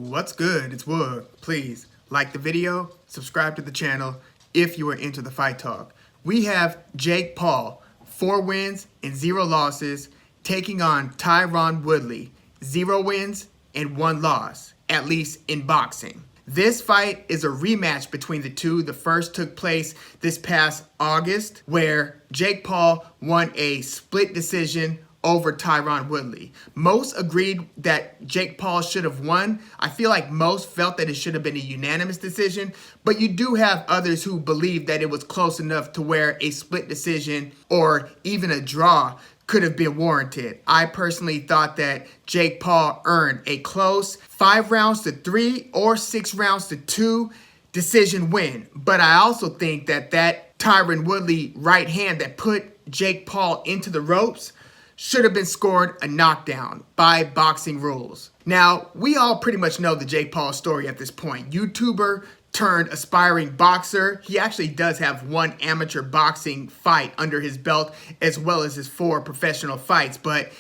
What's good? It's Woog. Please like the video, subscribe to the channel if you are into the fight talk. We have Jake Paul, 4 wins and 0 losses, taking on Tyron Woodley, 0 wins and 1 loss, at least in boxing. This fight is a rematch between the two. The first took place this past August, where Jake Paul won a split decision over Tyron Woodley. Most agreed that Jake Paul should have won. I feel like most felt that it should have been a unanimous decision, but you do have others who believe that it was close enough to where a split decision or even a draw could have been warranted. I personally thought that Jake Paul earned a close 5 rounds to 3 or 6 rounds to 2 decision win. But I also think that Tyron Woodley right hand that put Jake Paul into the ropes should have been scored a knockdown by boxing rules. Now, we all pretty much know the Jake Paul story at this point. YouTuber turned aspiring boxer. He actually does have 1 amateur boxing fight under his belt, as well as his 4 professional fights. But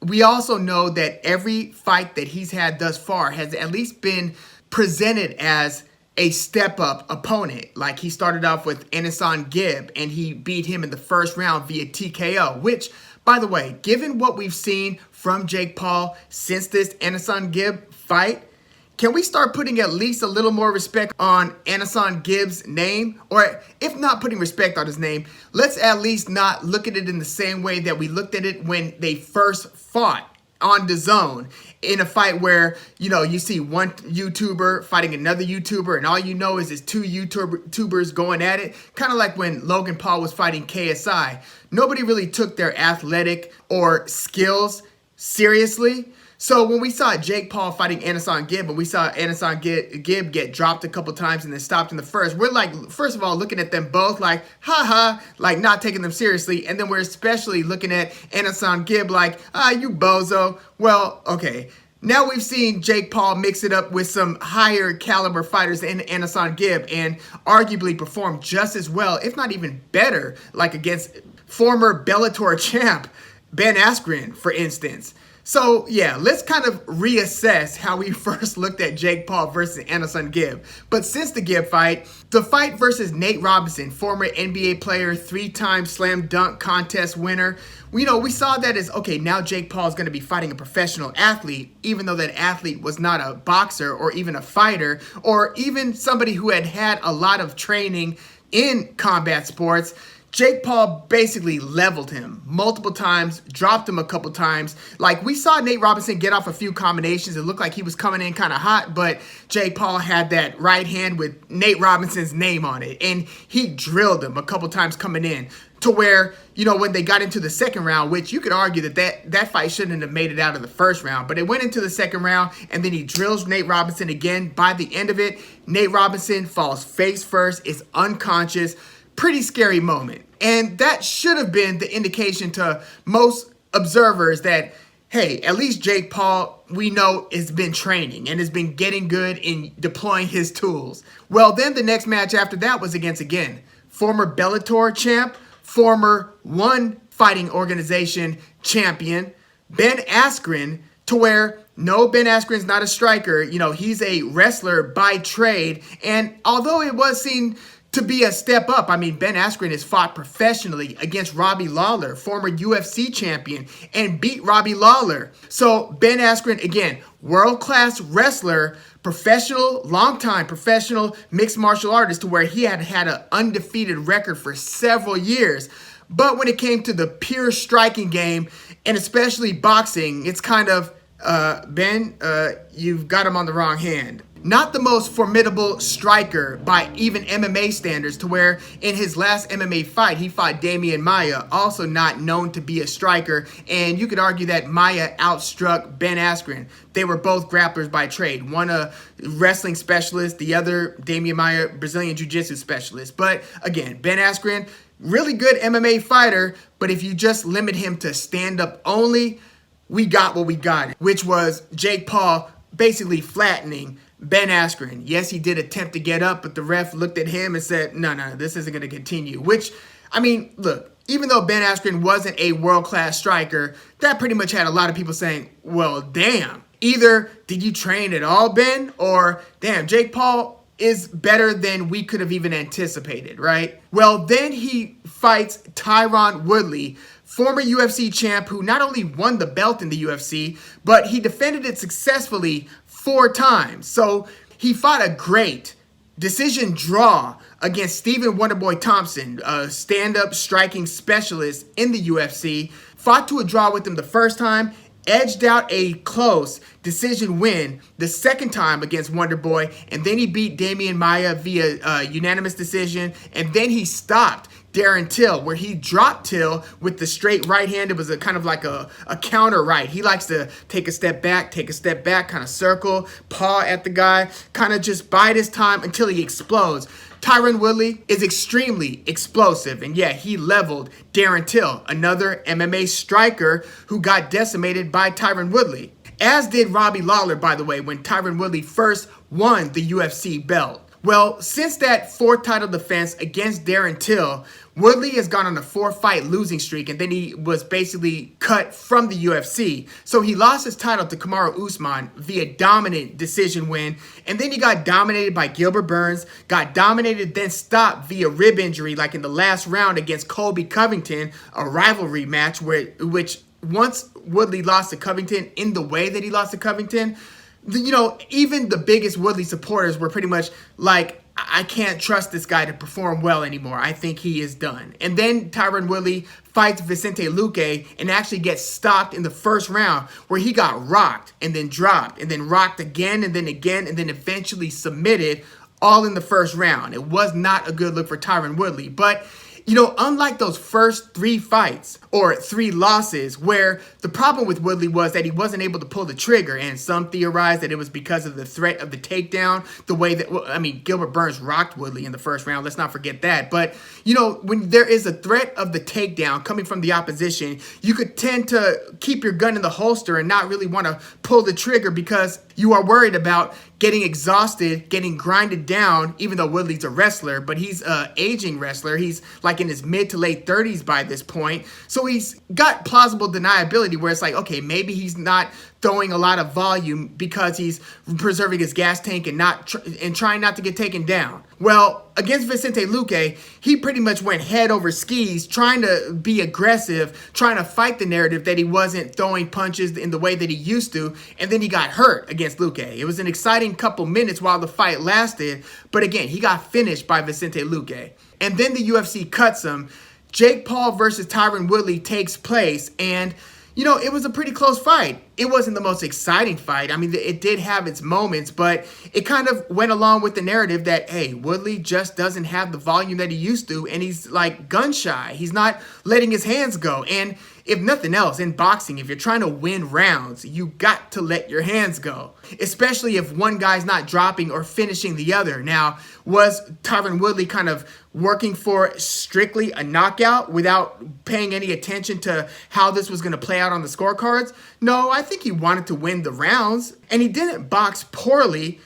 we also know that every fight that he's had thus far has at least been presented as a step-up opponent. Like, he started off with Anderson Gibb, and he beat him in the first round via TKO, which, by the way, given what we've seen from Jake Paul since this Anderson Gibb fight, can we start putting at least a little more respect on Anderson Gibb's name? Or if not putting respect on his name, let's at least not look at it in the same way that we looked at it when they first fought on DAZN, in a fight where, you see one YouTuber fighting another YouTuber, and all you know is 2 YouTubers going at it. Kind of like when Logan Paul was fighting KSI. Nobody really took their athletic or skills seriously. So when we saw Jake Paul fighting Anderson Gibb, and we saw Anderson Gibb get dropped a couple times and then stopped in the first, we're like, first of all, looking at them both like, haha, like not taking them seriously. And then we're especially looking at Anderson Gibb like, you bozo. Well, okay. Now we've seen Jake Paul mix it up with some higher caliber fighters than Anderson Gibb and arguably perform just as well, if not even better, like against former Bellator champ Ben Askren, for instance. So, yeah, let's kind of reassess how we first looked at Jake Paul versus Anderson Gibb. But since the Gibb fight, the fight versus Nate Robinson, former NBA player, 3-time slam dunk contest winner, we saw that as, okay, now Jake Paul is going to be fighting a professional athlete, even though that athlete was not a boxer or even a fighter or even somebody who had a lot of training in combat sports. Jake Paul basically leveled him multiple times, dropped him a couple times. Like, we saw Nate Robinson get off a few combinations. It looked like he was coming in kind of hot, but Jake Paul had that right hand with Nate Robinson's name on it, and he drilled him a couple times coming in to where, when they got into the second round, which you could argue that fight shouldn't have made it out of the first round, but it went into the second round, and then he drills Nate Robinson again. By the end of it, Nate Robinson falls face first, is unconscious. Pretty scary moment. And that should have been the indication to most observers that, hey, at least Jake Paul, we know, has been training and has been getting good in deploying his tools. Well, then the next match after that was against, again, former Bellator champ, former One Fighting Organization champion, Ben Askren, to where, no, Ben Askren's not a striker. He's a wrestler by trade. And although it was seen to be a step up, I mean, Ben Askren has fought professionally against Robbie Lawler, former UFC champion, and beat Robbie Lawler. So Ben Askren, again, world-class wrestler, professional, longtime professional mixed martial artist, to where he had an undefeated record for several years. But when it came to the pure striking game, and especially boxing, it's kind of, Ben, you've got him on the wrong hand. Not the most formidable striker by even MMA standards, to where in his last MMA fight, he fought Damian Maia, also not known to be a striker, and you could argue that Maia outstruck Ben Askren. They were both grapplers by trade. One a wrestling specialist, the other, Damian Maia, Brazilian Jiu-Jitsu specialist. But again, Ben Askren, really good MMA fighter, but if you just limit him to stand-up only, we got what we got, which was Jake Paul basically flattening Ben Askren. Yes, he did attempt to get up, but the ref looked at him and said, no, this isn't going to continue. Which, I mean, look, even though Ben Askren wasn't a world-class striker, that pretty much had a lot of people saying, well, damn. Either did you train at all, Ben? Or damn, Jake Paul is better than we could have even anticipated, right? Well, then he fights Tyron Woodley, former UFC champ who not only won the belt in the UFC, but he defended it successfully 4 times. So he fought a great decision draw against Stephen Wonderboy Thompson, a stand-up striking specialist in the UFC. Fought to a draw with him the first time, edged out a close decision win the second time against Wonderboy, and then he beat Damian Maia via unanimous decision, and then he stopped Darren Till, where he dropped Till with the straight right hand. It was a kind of like a counter right. He likes to take a step back, kind of circle, paw at the guy, kind of just bide his time until he explodes. Tyron Woodley is extremely explosive, and yeah, he leveled Darren Till, another MMA striker who got decimated by Tyron Woodley. As did Robbie Lawler, by the way, when Tyron Woodley first won the UFC belt. Well, since that 4th title defense against Darren Till, Woodley has gone on a 4-fight losing streak, and then he was basically cut from the UFC. So he lost his title to Kamaru Usman via dominant decision win, and then he got dominated by Gilbert Burns, got dominated, then stopped via rib injury, like in the last round against Colby Covington, a rivalry match which once Woodley lost to Covington in the way that he lost to Covington, even the biggest Woodley supporters were pretty much like, I can't trust this guy to perform well anymore. I think he is done. And then Tyron Woodley fights Vicente Luque and actually gets stopped in the first round, where he got rocked and then dropped and then rocked again and then eventually submitted, all in the first round. It was not a good look for Tyron Woodley. But unlike those first 3 fights or 3 losses, where the problem with Woodley was that he wasn't able to pull the trigger, and some theorized that it was because of the threat of the takedown, the way that, Gilbert Burns rocked Woodley in the first round, let's not forget that. But, when there is a threat of the takedown coming from the opposition, you could tend to keep your gun in the holster and not really want to pull the trigger because you are worried about getting exhausted, getting grinded down, even though Woodley's a wrestler, but he's an aging wrestler. He's like in his mid to late 30s by this point. So he's got plausible deniability where it's like, okay, maybe he's not throwing a lot of volume because he's preserving his gas tank and trying not to get taken down. Well, against Vicente Luque, he pretty much went head over skis, trying to be aggressive, trying to fight the narrative that he wasn't throwing punches in the way that he used to, and then he got hurt against Luque. It was an exciting couple minutes while the fight lasted, but again, he got finished by Vicente Luque. And then the UFC cuts him. Jake Paul versus Tyron Woodley takes place, and it was a pretty close fight. It wasn't the most exciting fight. It did have its moments, but it kind of went along with the narrative that, hey, Woodley just doesn't have the volume that he used to, and he's like gun shy. He's not letting his hands go. And if nothing else, in boxing, if you're trying to win rounds, you got to let your hands go, especially if one guy's not dropping or finishing the other. Now, was Tyron Woodley kind of working for strictly a knockout without paying any attention to how this was going to play out on the scorecards? No, I think he wanted to win the rounds, and he didn't box poorly.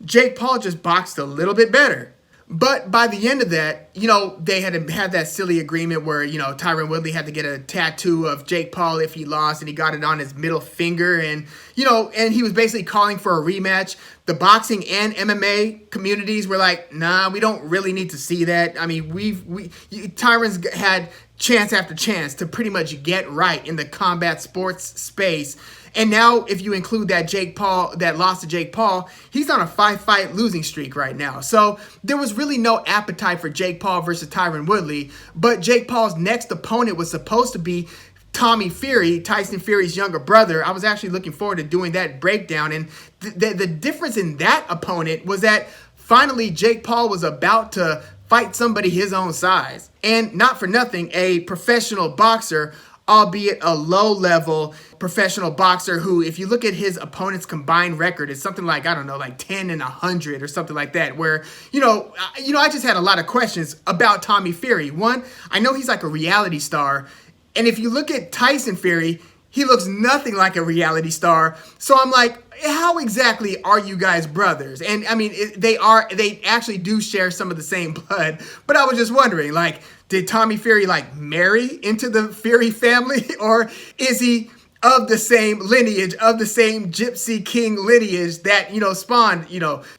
Jake Paul just boxed a little bit better. But by the end of that, they had that silly agreement where, Tyron Woodley had to get a tattoo of Jake Paul if he lost, and he got it on his middle finger. And, and he was basically calling for a rematch. The boxing and MMA communities were like, nah, we don't really need to see that. Tyron's had chance after chance to pretty much get right in the combat sports space. And now, if you include that loss to Jake Paul, he's on a 5-fight losing streak right now. So there was really no appetite for Jake Paul versus Tyron Woodley. But Jake Paul's next opponent was supposed to be Tommy Fury, Tyson Fury's younger brother. I was actually looking forward to doing that breakdown. And the difference in that opponent was that finally Jake Paul was about to fight somebody his own size. And not for nothing, a professional boxer, albeit a low-level professional boxer who, if you look at his opponent's combined record, is something like, 10 and 100 or something like that, where, I just had a lot of questions about Tommy Fury. One, I know he's like a reality star, and if you look at Tyson Fury, he looks nothing like a reality star. So I'm like, how exactly are you guys brothers? And they actually do share some of the same blood, but I was just wondering, did Tommy Fury marry into the Fury family, or is he of the same lineage, of the same Gypsy King lineage that, spawned,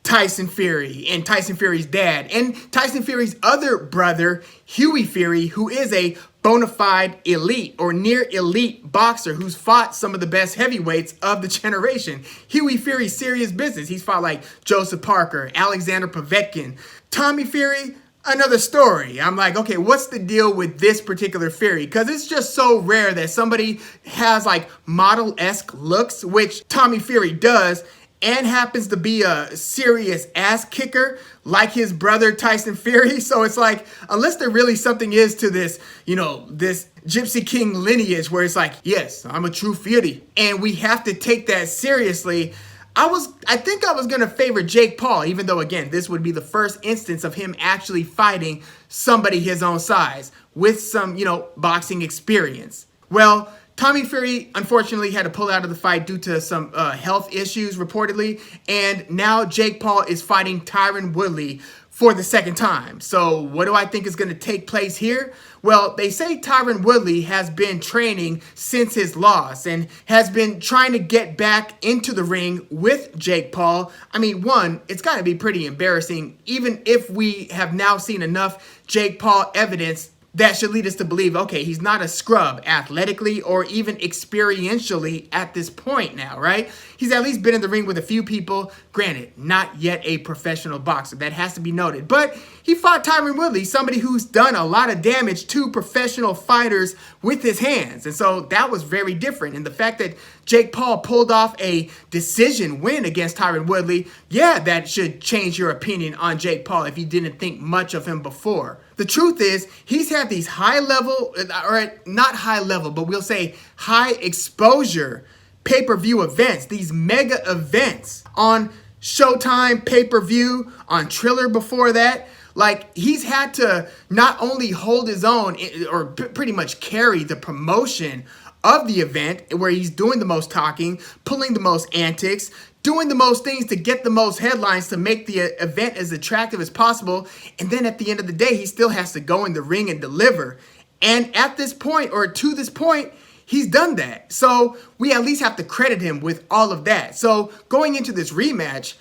Tyson Fury and Tyson Fury's dad and Tyson Fury's other brother, Huey Fury, who is a bona fide elite or near elite boxer who's fought some of the best heavyweights of the generation. Huey Fury's serious business. He's fought like Joseph Parker, Alexander Povetkin. Tommy Fury, another story. I'm like, okay, what's the deal with this particular Fury? Because it's just so rare that somebody has like model-esque looks, which Tommy Fury does, and happens to be a serious ass kicker like his brother Tyson Fury. So it's like, unless there really something is to this, this Gypsy King lineage where it's like, yes, I'm a true Fury, and we have to take that seriously. I think I was going to favor Jake Paul, even though, again, this would be the first instance of him actually fighting somebody his own size with some, boxing experience. Well, Tommy Fury, unfortunately, had to pull out of the fight due to some health issues, reportedly, and now Jake Paul is fighting Tyron Woodley for the second time. So what do I think is going to take place here? Well, they say Tyron Woodley has been training since his loss and has been trying to get back into the ring with Jake Paul. I mean, one, it's got to be pretty embarrassing, even if we have now seen enough Jake Paul evidence that should lead us to believe, okay, he's not a scrub athletically or even experientially at this point now, right? He's at least been in the ring with a few people. Granted, not yet a professional boxer. That has to be noted. But he fought Tyron Woodley, somebody who's done a lot of damage to professional fighters with his hands. And so that was very different. And the fact that Jake Paul pulled off a decision win against Tyron Woodley, yeah, that should change your opinion on Jake Paul if you didn't think much of him before. The truth is, he's had these high level, or not high level, but we'll say high exposure pay-per-view events, these mega events on Showtime pay-per-view, on Triller before that. Like, he's had to not only hold his own or pretty much carry the promotion of the event where he's doing the most talking, pulling the most antics, doing the most things to get the most headlines to make the event as attractive as possible. And then at the end of the day, he still has to go in the ring and deliver. And at this point, or to this point, he's done that. So we at least have to credit him with all of that. So going into this rematch,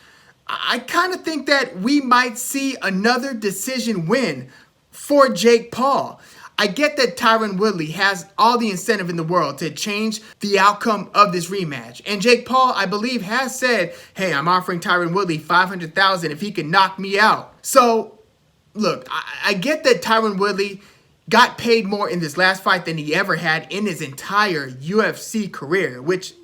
I kind of think that we might see another decision win for Jake Paul. I get that Tyron Woodley has all the incentive in the world to change the outcome of this rematch. And Jake Paul, I believe, has said, hey, I'm offering Tyron Woodley $500,000 if he can knock me out. So, look, I get that Tyron Woodley got paid more in this last fight than he ever had in his entire UFC career, which,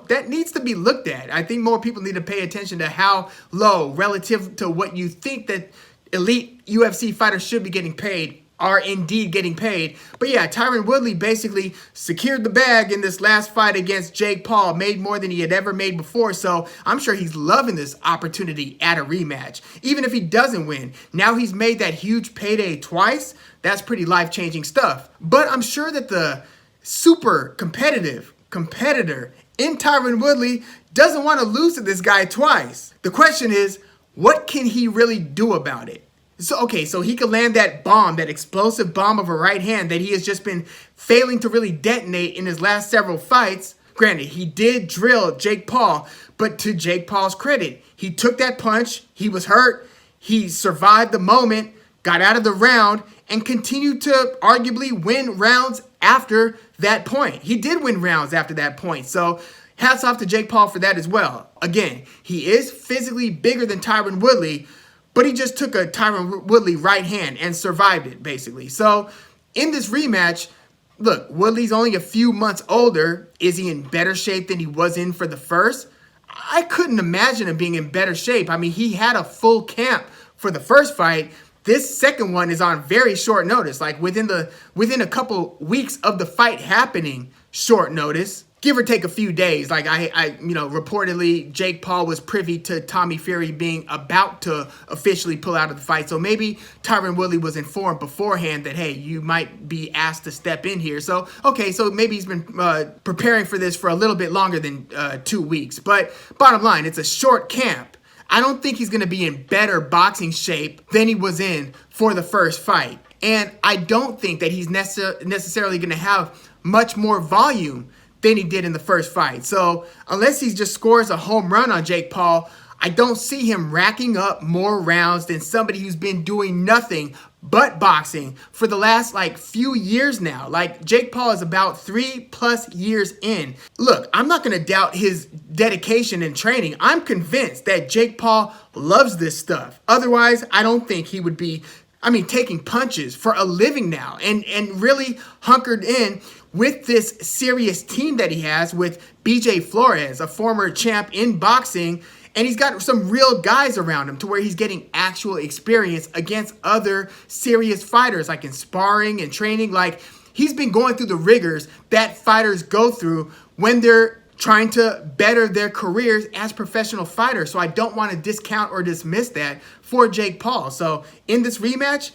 that needs to be looked at. I think more people need to pay attention to how low relative to what you think that elite UFC fighters should be getting paid are indeed getting paid. But yeah, Tyron Woodley basically secured the bag in this last fight against Jake Paul, made more than he had ever made before. So I'm sure he's loving this opportunity at a rematch. even if he doesn't win, now he's made that huge payday twice. That's pretty life-changing stuff. But I'm sure that the super competitive competitor in Tyron Woodley doesn't want to lose to this guy twice. The question is, what can he really do about it? So he could land that bomb, that explosive bomb of a right hand that he has just been failing to really detonate in his last several fights. Granted, he did drill Jake Paul, but to Jake Paul's credit, he took that punch, he was hurt, he survived the moment, got out of the round, and continued to arguably win rounds after that point. He did win rounds after that point, so hats off to Jake Paul for that as well. Again, he is physically bigger than Tyron Woodley, but he just took a Tyron Woodley right hand and survived it, basically. So in this rematch, look, Woodley's only a few months older. Is he in better shape than he was in for the first? I couldn't imagine him being in better shape. I mean, he had a full camp for the first fight. This second one is on very short notice, like within a couple weeks of the fight happening, short notice. Give or take a few days. Like reportedly Jake Paul was privy to Tommy Fury being about to officially pull out of the fight. So maybe Tyron Woodley was informed beforehand that, hey, you might be asked to step in here. So maybe he's been preparing for this for a little bit longer than 2 weeks. But bottom line, it's a short camp. I don't think he's going to be in better boxing shape than he was in for the first fight. And I don't think that he's necessarily going to have much more volume than he did in the first fight. So unless he just scores a home run on Jake Paul, I don't see him racking up more rounds than somebody who's been doing nothing but boxing for the last few years now. Jake Paul is about 3+ years in. Look, I'm not going to doubt his dedication and training. I'm convinced that Jake Paul loves this stuff. Otherwise, I don't think he would be, taking punches for a living now and really hunkered in with this serious team that he has with BJ Flores, a former champ in boxing. And he's got some real guys around him to where he's getting actual experience against other serious fighters, in sparring and training. He's been going through the rigors that fighters go through when they're trying to better their careers as professional fighters. So I don't want to discount or dismiss that for Jake Paul. So in this rematch,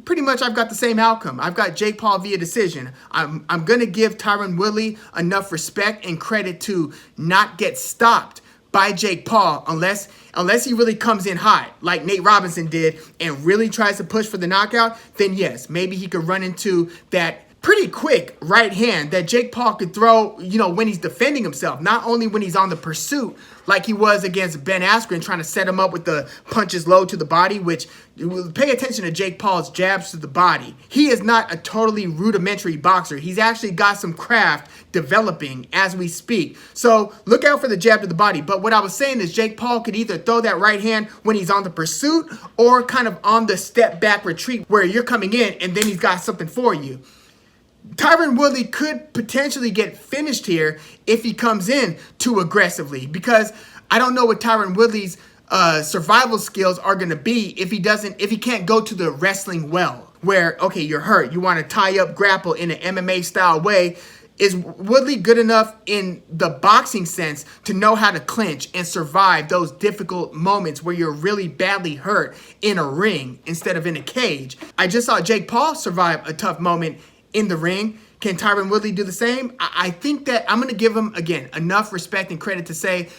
pretty much I've got the same outcome. I've got Jake Paul via decision. I'm going to give Tyron Woodley enough respect and credit to not get stopped by Jake Paul unless he really comes in hot like Nate Robinson did and really tries to push for the knockout. Then yes, maybe he could run into that pretty quick right hand that Jake Paul could throw, when he's defending himself, not only when he's on the pursuit like he was against Ben Askren, trying to set him up with the punches low to the body, which pay attention to Jake Paul's jabs to the body. He is not a totally rudimentary boxer. He's actually got some craft developing as we speak. So look out for the jab to the body. But what I was saying is Jake Paul could either throw that right hand when he's on the pursuit or kind of on the step back retreat where you're coming in and then he's got something for you. Tyron Woodley could potentially get finished here if he comes in too aggressively, because I don't know what Tyron Woodley's survival skills are going to be if he can't go to the wrestling well, where, okay, you're hurt, you want to tie up, grapple in an MMA style way. Is Woodley good enough in the boxing sense to know how to clinch and survive those difficult moments where you're really badly hurt in a ring instead of in a cage? I just saw Jake Paul survive a tough moment in the ring. Can Tyron Woodley do the same? I think that I'm going to give him, again, enough respect and credit to say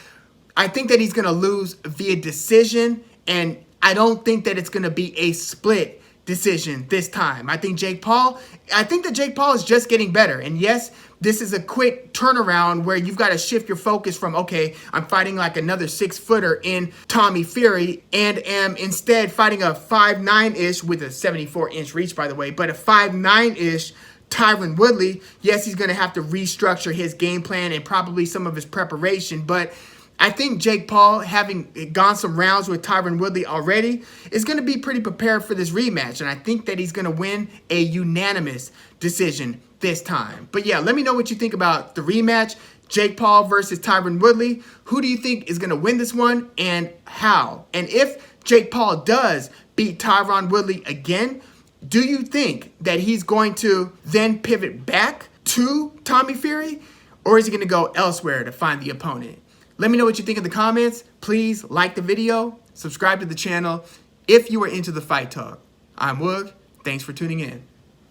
I think that he's going to lose via decision, and I don't think that it's going to be a split decision this time. I think that Jake Paul is just getting better. And yes, this is a quick turnaround where you've got to shift your focus from, okay, I'm fighting another 6-footer in Tommy Fury and am instead fighting a 5'9"-ish with a 74-inch reach, by the way, but a 5'9"-ish Tyron Woodley. Yes, he's going to have to restructure his game plan and probably some of his preparation, but I think Jake Paul, having gone some rounds with Tyron Woodley already, is going to be pretty prepared for this rematch. And I think that he's going to win a unanimous decision this time. But yeah, let me know what you think about the rematch, Jake Paul versus Tyron Woodley. Who do you think is going to win this one and how? And if Jake Paul does beat Tyron Woodley again, do you think that he's going to then pivot back to Tommy Fury, or is he going to go elsewhere to find the opponent? Let me know what you think in the comments. Please like the video, subscribe to the channel if you are into the fight talk. I'm Woog. Thanks for tuning in.